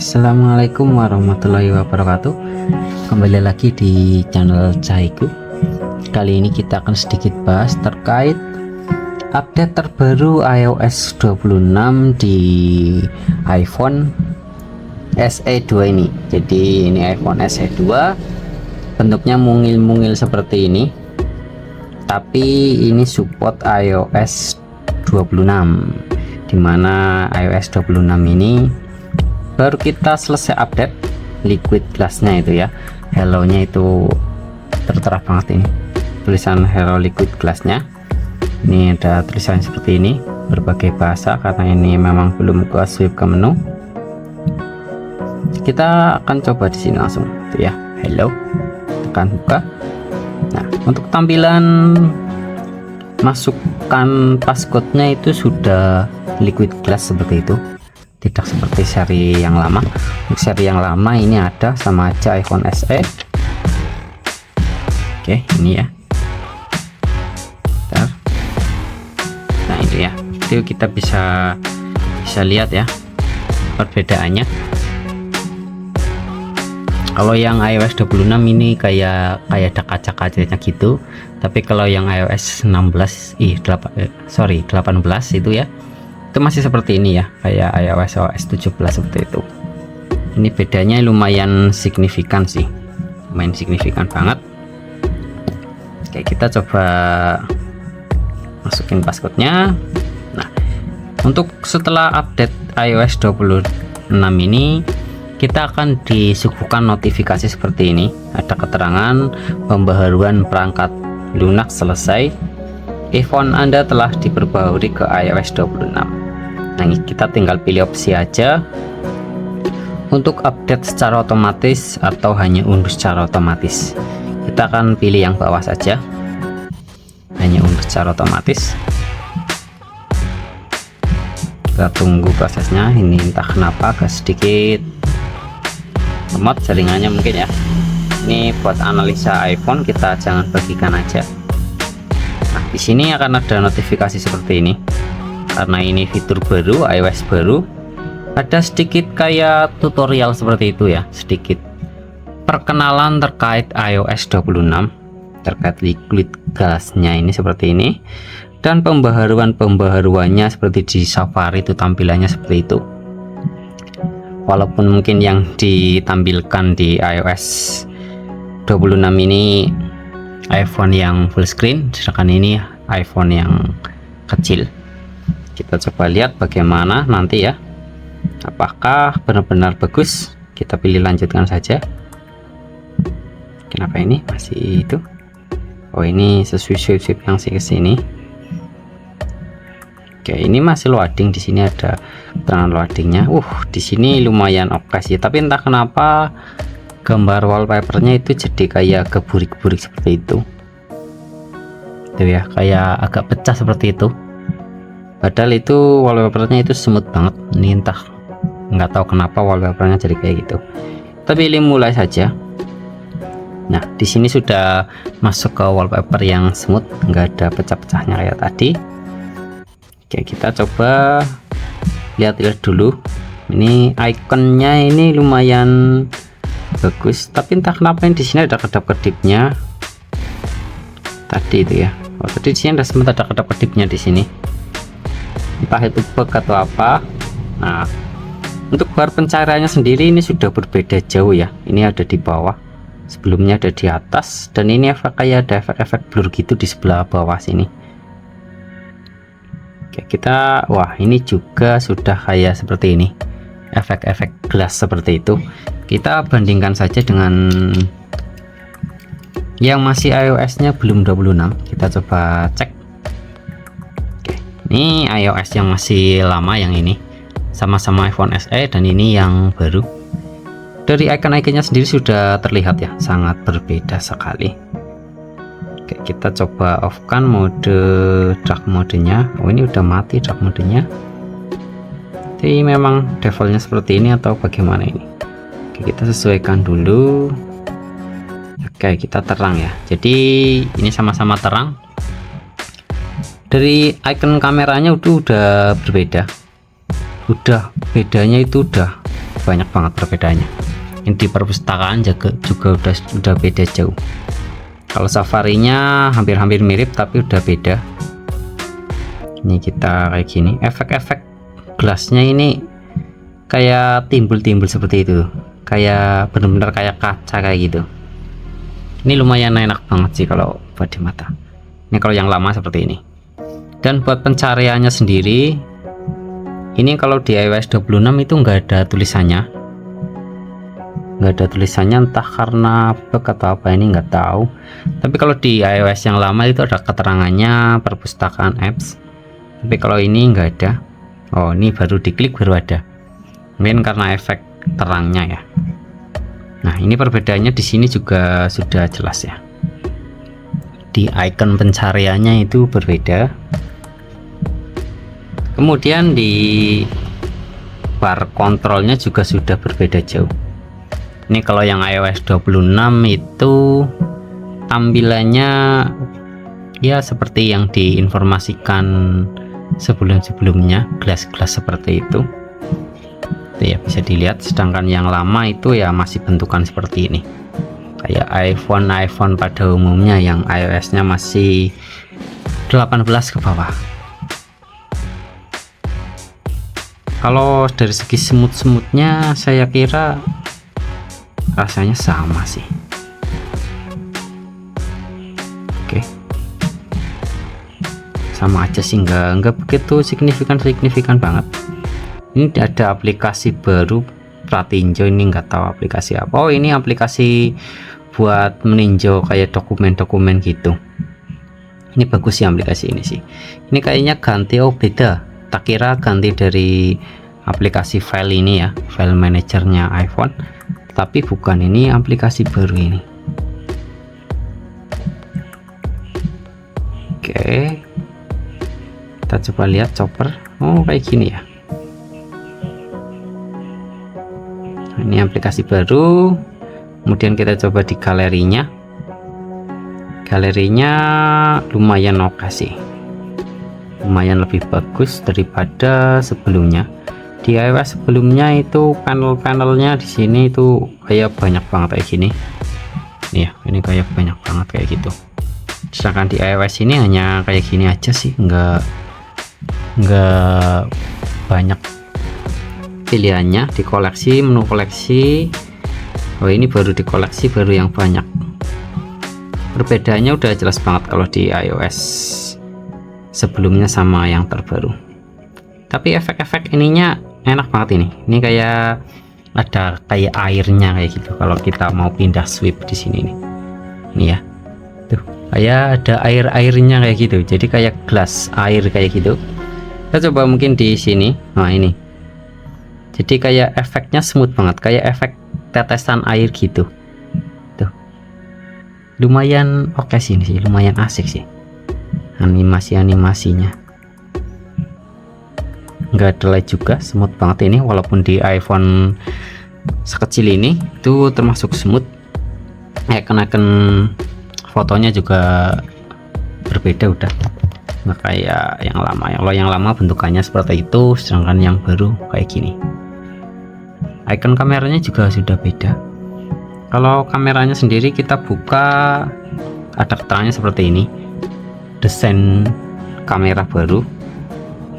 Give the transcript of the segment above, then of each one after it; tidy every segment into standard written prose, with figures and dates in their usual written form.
Assalamualaikum warahmatullahi wabarakatuh. Kembali lagi di channel Cahiku. Kali ini kita akan sedikit bahas terkait update terbaru iOS 26 di iPhone SE2 ini. Jadi ini iPhone SE2 bentuknya mungil-mungil seperti ini, tapi ini support iOS 26, dimana iOS 26 ini baru kita selesai update liquid glassnya itu ya. Hello nya itu tertera banget, ini tulisan hello liquid glassnya. Ini ada tulisan seperti ini berbagai bahasa karena ini memang belum ke swipe ke menu. Kita akan coba di sini langsung tuh ya, hello, tekan buka. Nah, untuk tampilan masukkan passcode-nya itu sudah liquid glass seperti itu, tidak seperti seri yang lama. Untuk seri yang lama ini ada sama aja iPhone SE. Oke, ini ya. Bentar. Nah, itu ya. Itu kita bisa lihat ya perbedaannya. Kalau yang iOS 26 ini kayak ada kaca-kacanya gitu, tapi kalau yang iOS 18 itu ya, itu masih seperti ini ya, kayak iOS 17 seperti itu. Ini bedanya lumayan signifikan sih, lumayan signifikan banget. Oke, kita coba masukin passcode-nya. Nah, untuk setelah update iOS 26 ini kita akan disuguhkan notifikasi seperti ini. Ada keterangan pembaharuan perangkat Lunak selesai, iPhone Anda telah diperbarui ke iOS 26. Nah, kita tinggal pilih opsi aja untuk update secara otomatis atau hanya unduh secara otomatis. Kita akan pilih yang bawah saja, hanya unduh secara otomatis. Kita tunggu prosesnya. Ini entah kenapa agak sedikit lemot jaringannya mungkin ya. Ini buat analisa iPhone, kita jangan bagikan aja. Nah, di sini akan ada notifikasi seperti ini. Karena ini fitur baru, iOS baru, ada sedikit kayak tutorial seperti itu ya, sedikit perkenalan terkait iOS 26, terkait liquid glassnya ini seperti ini, dan pembaharuannya seperti di Safari itu tampilannya seperti itu. Walaupun mungkin yang ditampilkan di iOS 26 ini iPhone yang full screen, sedangkan ini iPhone yang kecil. Kita coba lihat bagaimana nanti ya, apakah benar-benar bagus. Kita pilih lanjutkan saja. Kenapa ini masih itu? Oh, ini sesuai swipe yang ke sini. Oke, ini masih loading. Di sini ada keterangan loadingnya. Di sini lumayan oke sih, tapi entah kenapa gambar wallpapernya itu jadi kayak keburik-burik seperti itu. Tuh ya, kayak agak pecah seperti itu. Padahal itu wallpapernya itu smooth banget. Ini entah, nggak tahu kenapa wallpapernya jadi kayak gitu. Kita pilih mulai saja. Nah, di sini sudah masuk ke wallpaper yang smooth, nggak ada pecah-pecahnya kayak tadi. Oke, kita coba lihat-lihat dulu. Ini ikonnya ini lumayan bagus, tapi entah kenapa di sini ada kedap-kedipnya. Tadi itu ya. Tadi di sini ada sempat ada kedap-kedipnya di sini. Entah itu bug atau apa. Nah, untuk bar pencahariannya sendiri ini sudah berbeda jauh ya. Ini ada di bawah, sebelumnya ada di atas, dan ini kayak ada efek-efek blur gitu di sebelah bawah sini. Oke, kita ini juga sudah kayak seperti ini, efek-efek glass seperti itu. Kita bandingkan saja dengan yang masih iOS nya belum 26. Kita coba cek. Oke, ini iOS yang masih lama, yang ini sama-sama iPhone SE, dan ini yang baru. Dari icon-iconnya sendiri sudah terlihat ya, sangat berbeda sekali. Oke, kita coba off kan mode dark modenya. Ini udah mati dark modenya. Jadi memang defaultnya seperti ini atau bagaimana ini? Oke, kita sesuaikan dulu. Oke, kita terang ya. Jadi ini sama-sama terang. Dari icon kameranya udah berbeda. Bedanya itu udah banyak banget perbedaannya. Ini di perpustakaan juga udah beda jauh. Kalau Safari-nya hampir-hampir mirip tapi udah beda. Ini kita kayak gini, efek-efek gelasnya ini kayak timbul-timbul seperti itu, kayak bener-bener kayak kaca kayak gitu. Ini lumayan enak banget sih kalau buat di mata. Ini kalau yang lama seperti ini. Dan buat pencariannya sendiri, ini kalau di iOS 26 itu nggak ada tulisannya, entah karena bug atau apa, ini nggak tahu. Tapi kalau di iOS yang lama itu ada keterangannya perpustakaan apps, tapi kalau ini nggak ada. Oh, ini baru diklik baru ada, mungkin karena efek terangnya ya. Nah, ini perbedaannya di sini juga sudah jelas ya, di icon pencariannya itu berbeda. Kemudian di bar kontrolnya juga sudah berbeda jauh. Ini kalau yang iOS 26 itu tampilannya ya seperti yang diinformasikan sebelum-sebelumnya, gelas-gelas seperti itu. Ya bisa dilihat, sedangkan yang lama itu ya masih bentukan seperti ini, kayak iPhone pada umumnya yang iOS-nya masih 18 ke bawah. Kalau dari segi semut-semutnya saya kira rasanya sama sih. Oke, sama aja sih, nggak begitu signifikan banget. Ini ada aplikasi baru Pratinjo, ini nggak tahu aplikasi apa. Oh, ini aplikasi buat meninjau kayak dokumen-dokumen gitu. Ini bagus sih aplikasi ini sih. Ini kayaknya ganti, oh beda, tak kira ganti dari aplikasi file ini ya, file manajernya iPhone, tapi bukan, ini aplikasi baru ini. Oke, kita coba lihat chopper. Oh, kayak gini ya. Ini aplikasi baru. Kemudian kita coba di galerinya. Galerinya lumayan oke sih, lumayan lebih bagus daripada sebelumnya. Di iOS sebelumnya itu panel-panelnya di sini itu kayak banyak banget kayak gini. Nih ya, ini kayak banyak banget kayak gitu. Sedangkan di iOS ini hanya kayak gini aja sih, nggak banyak pilihannya. Di koleksi, menu koleksi, oh ini baru di koleksi, baru yang banyak. Perbedaannya udah jelas banget kalau di iOS sebelumnya sama yang terbaru. Tapi efek-efek ininya enak banget ini. Ini kayak ada kayak airnya kayak gitu. Kalau kita mau pindah sweep di sini nih, nih ya, tuh kayak ada air-airnya kayak gitu. Jadi kayak gelas air kayak gitu. Kita coba mungkin di sini. Nah ini, jadi kayak efeknya smooth banget, kayak efek tetesan air gitu. Tuh, lumayan oke sih, lumayan asik sih animasinya. Nggak delay juga, smooth banget ini, walaupun di iPhone sekecil ini itu termasuk smooth. Icon fotonya juga berbeda, udah nggak kayak yang lama. Kalau yang lama bentukannya seperti itu, sedangkan yang baru kayak gini. Icon kameranya juga sudah beda. Kalau kameranya sendiri kita buka, ada keterangannya seperti ini, desain kamera baru.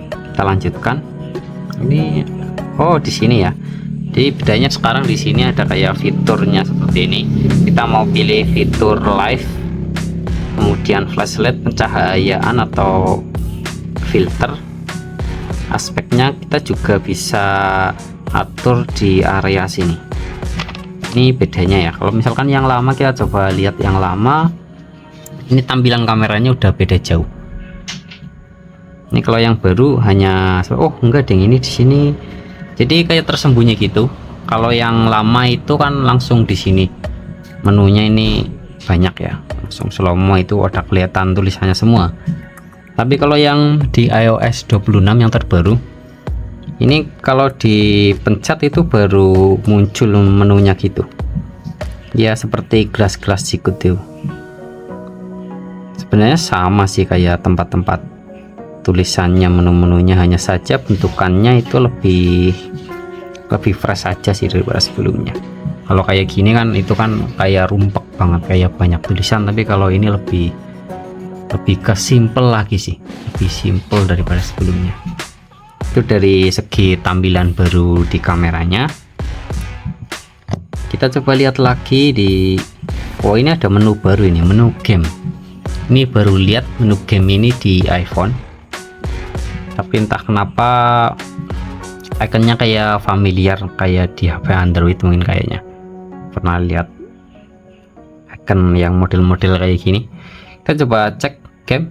Kita lanjutkan. Ini, oh di sini ya. Jadi bedanya sekarang di sini ada kayak fiturnya seperti ini. Kita mau pilih fitur live, kemudian flashlight, pencahayaan atau filter. Aspeknya kita juga bisa atur di area sini. Ini bedanya ya. Kalau misalkan yang lama, kita coba lihat yang lama. Ini tampilan kameranya udah beda jauh. Ini kalau yang baru hanya, oh enggak deng, ini di sini jadi kayak tersembunyi gitu. Kalau yang lama itu kan langsung di sini menunya, ini banyak ya, langsung slow-mo itu udah kelihatan tulisannya semua. Tapi kalau yang di iOS 26 yang terbaru ini, kalau dipencet itu baru muncul menunya gitu ya, seperti gelas-gelas sikut tuh. Sebenarnya sama sih kayak tempat-tempat tulisannya, menu-menunya, hanya saja bentukannya itu lebih lebih fresh aja sih daripada sebelumnya. Kalau kayak gini kan itu kan kayak rumpek banget, kayak banyak tulisan, tapi kalau ini lebih ke simple lagi sih, lebih simple daripada sebelumnya. Itu dari segi tampilan baru di kameranya. Kita coba lihat lagi di ini ada menu baru, ini menu game. Ini baru lihat menu game ini di iPhone, tapi entah kenapa ikonnya kayak familiar kayak di HP Android. Mungkin kayaknya pernah lihat icon yang model-model kayak gini. Kita coba cek game.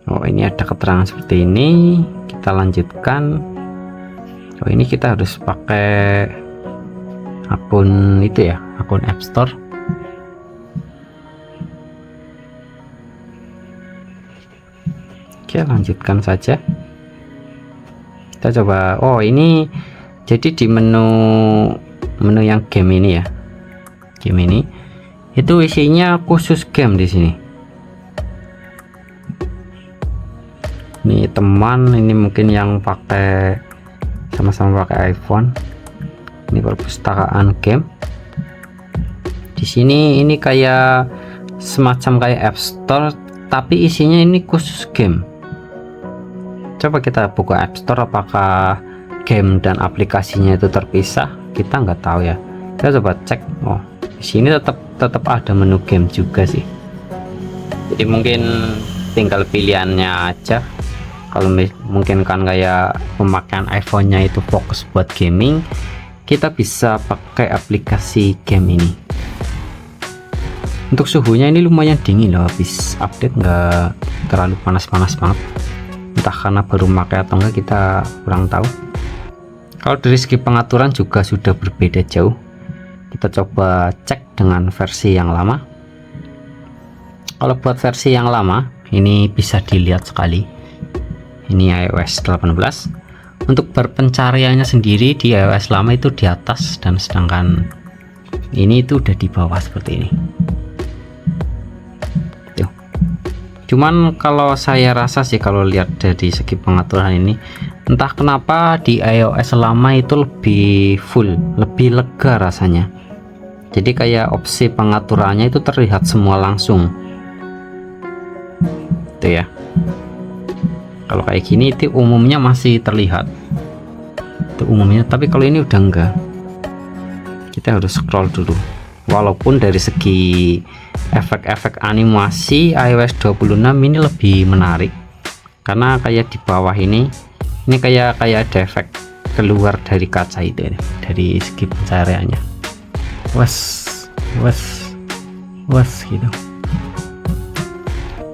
Ini ada keterangan seperti ini. Kita lanjutkan. Ini kita harus pakai akun itu ya, akun App Store. Oke, lanjutkan saja. Kita coba. Ini jadi di menu yang game ini ya, game ini itu isinya khusus game di sini. Ini teman, ini mungkin yang pakai sama-sama pakai iPhone. Ini perpustakaan game. Di sini ini kayak semacam kayak App Store, tapi isinya ini khusus game. Coba kita buka App Store, apakah game dan aplikasinya itu terpisah? Kita nggak tahu ya. Kita coba cek. Di sini tetap ada menu game juga sih. Jadi mungkin tinggal pilihannya aja. Kalau mungkin kan kayak pemakaian iPhone-nya itu fokus buat gaming, kita bisa pakai aplikasi game ini. Untuk suhunya ini lumayan dingin loh, habis update nggak terlalu panas-panas banget. Entah karena baru pakai atau enggak, kita kurang tahu. Kalau dari segi pengaturan juga sudah berbeda jauh. Kita coba cek dengan versi yang lama. Kalau buat versi yang lama ini bisa dilihat sekali, ini iOS 18. Untuk berpencariannya sendiri di iOS lama itu di atas, dan sedangkan ini itu udah di bawah seperti ini. Cuman kalau saya rasa sih, kalau lihat dari segi pengaturan ini, entah kenapa di iOS lama itu lebih full, lebih lega rasanya. Jadi kayak opsi pengaturannya itu terlihat semua langsung. Itu ya. Kalau kayak gini itu umumnya masih terlihat. Itu umumnya, tapi kalau ini udah enggak. Kita harus scroll dulu. Walaupun dari segi efek-efek animasi iOS 26 ini lebih menarik, karena kayak di bawah ini kayak ada efek keluar dari kaca itu ya, dari segi pencariannya. Was gitu.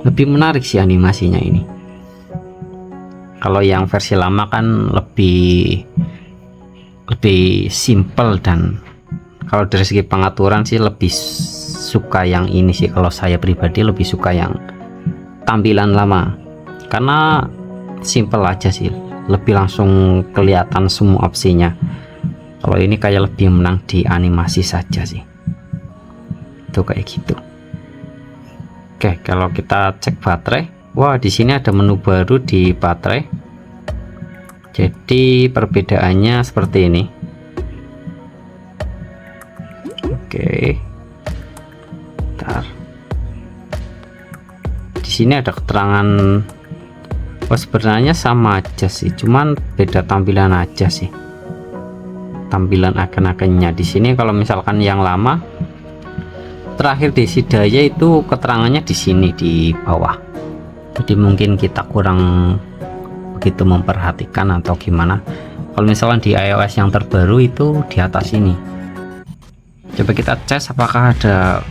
Lebih menarik sih animasinya ini. Kalau yang versi lama kan lebih simple, dan kalau dari segi pengaturan sih lebih suka yang ini sih. Kalau saya pribadi lebih suka yang tampilan lama, karena simple aja sih, lebih langsung kelihatan semua opsinya. Kalau ini kayak lebih menang di animasi saja sih, itu kayak gitu. Oke, kalau kita cek baterai, di sini ada menu baru di baterai. Jadi perbedaannya seperti ini. Oke, bentar. Di sini ada keterangan. Sebenarnya sama aja sih, cuman beda tampilan aja sih. Tampilan icon-iconnya di sini. Kalau misalkan yang lama, terakhir diisi daya itu keterangannya di sini di bawah. Jadi mungkin kita kurang begitu memperhatikan atau gimana. Kalau misalkan di iOS yang terbaru itu di atas ini. Coba kita cek apakah ada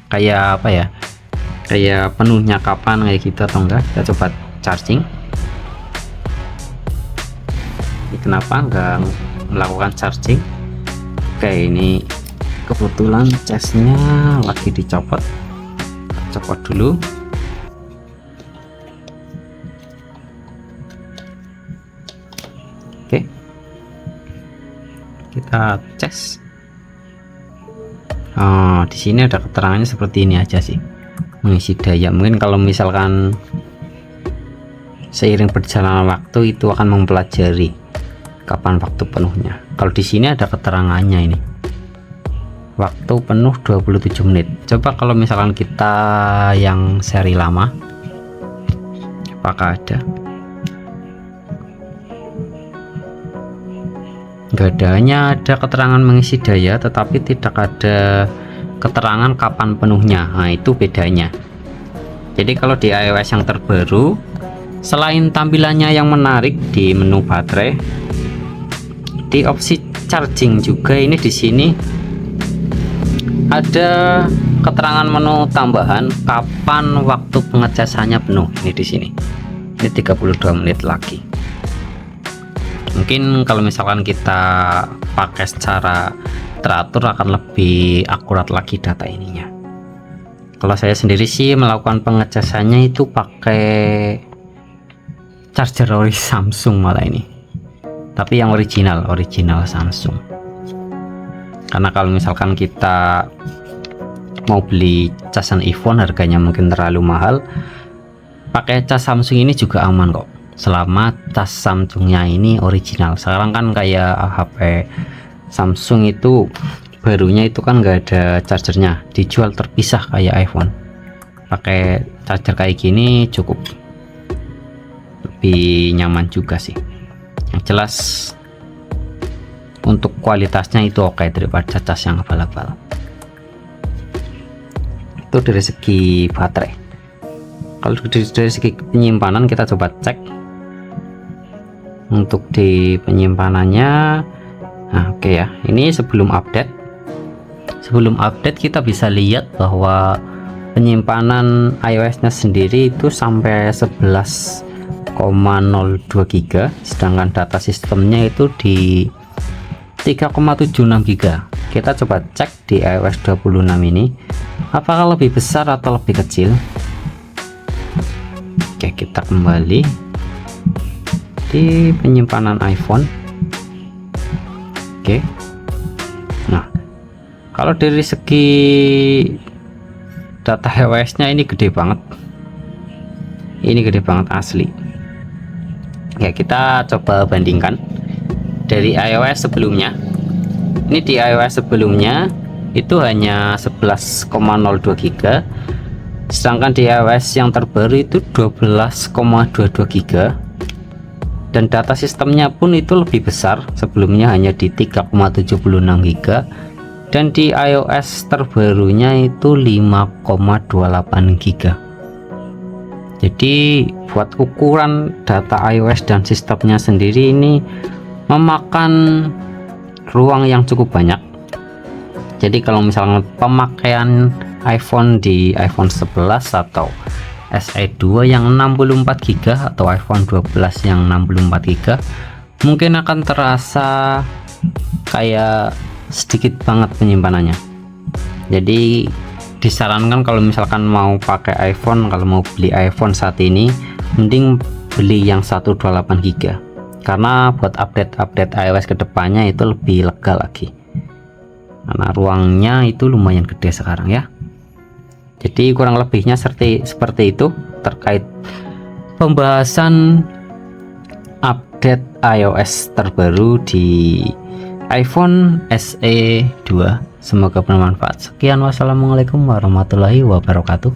kayak apa ya, kayak penuhnya kapan kayak gitu atau enggak. Kita coba charging. Ini kenapa enggak melakukan charging? Oke, ini kebetulan casnya lagi dicopot. Copot dulu. Oke, kita cas. Di sini ada keterangannya seperti ini aja sih, mengisi daya. Mungkin kalau misalkan seiring berjalannya waktu itu akan mempelajari kapan waktu penuhnya. Kalau di sini ada keterangannya ini. Waktu penuh 27 menit. Coba kalau misalkan kita yang seri lama, apakah ada? Enggak ada, hanya ada keterangan mengisi daya tetapi tidak ada keterangan kapan penuhnya. Nah, itu bedanya. Jadi kalau di iOS yang terbaru, selain tampilannya yang menarik di menu baterai, di opsi charging juga ini di sini ada keterangan menu tambahan kapan waktu pengecasannya penuh. Ini di sini. Ini 32 menit lagi. Mungkin kalau misalkan kita pakai secara teratur akan lebih akurat lagi data ininya. Kalau saya sendiri sih melakukan pengecasannya itu pakai charger ori Samsung malah ini. Tapi yang original Samsung. Karena kalau misalkan kita mau beli casan iPhone harganya mungkin terlalu mahal, pakai cas Samsung ini juga aman kok, selama cas Samsungnya ini original. Sekarang kan kayak HP Samsung itu barunya itu kan nggak ada chargernya, dijual terpisah kayak iPhone. Pakai charger kayak gini cukup lebih nyaman juga sih. Yang jelas untuk kualitasnya itu oke daripada cas yang abal-abal. Itu dari segi baterai. Kalau dari segi penyimpanan kita coba cek. Untuk di penyimpanannya, nah oke ya, ini sebelum update kita bisa lihat bahwa penyimpanan iOS nya sendiri itu sampai 11,02 GB, sedangkan data sistemnya itu di 3,76 GB. Kita coba cek di iOS 26 ini apakah lebih besar atau lebih kecil. Oke, kita kembali di penyimpanan iPhone. Oke, nah kalau dari segi data iOS nya ini gede banget, asli ya. Kita coba bandingkan dari iOS sebelumnya. Ini di iOS sebelumnya itu hanya 11,02 GB, sedangkan di iOS yang terbaru itu 12,22 GB, dan data sistemnya pun itu lebih besar. Sebelumnya hanya di 3,76 GB, dan di iOS terbarunya itu 5,28 GB. Jadi buat ukuran data iOS dan sistemnya sendiri ini memakan ruang yang cukup banyak. Jadi kalau misalnya pemakaian iPhone di iPhone 11 atau SE 2 yang 64 GB atau iPhone 12 yang 64 GB, mungkin akan terasa kayak sedikit banget penyimpanannya. Jadi disarankan kalau misalkan mau pakai iPhone, kalau mau beli iPhone saat ini, mending beli yang 128 GB, karena buat update iOS kedepannya itu lebih lega lagi, karena ruangnya itu lumayan gede sekarang ya. Jadi kurang lebihnya seperti itu terkait pembahasan update iOS terbaru di iPhone SE 2. Semoga bermanfaat. Sekian, wassalamualaikum warahmatullahi wabarakatuh.